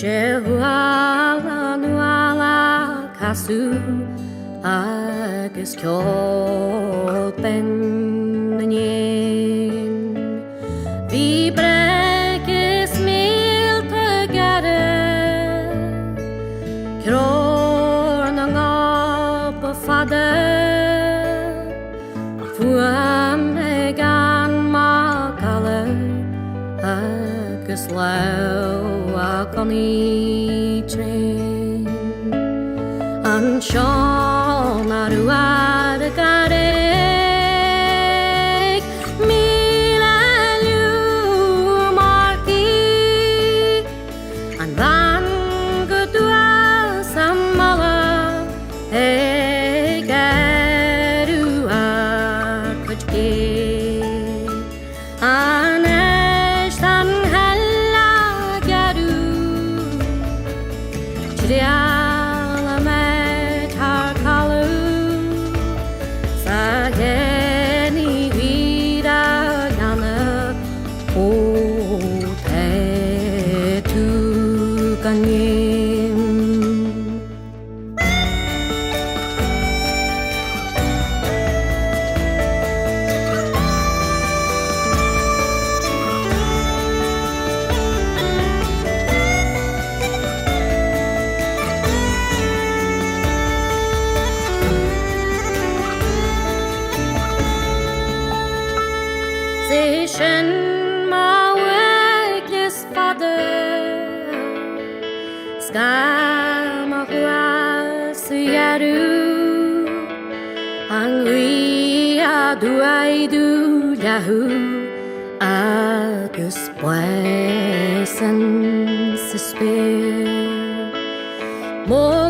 Shehuala nuala kasu agus kyol pennin. Vi brekes mil together. Kror nang up fader. Fuam egan makale agus lau akoni train. An Chanainn aruad gareg mila liu marki an van gudua samala egarua kujke anestan hella garu chriala met har kalu sageni vida yana o te tu kanyim. Station my weakness father Skama yaru Angri adu aidu yahu Agus poison suspir More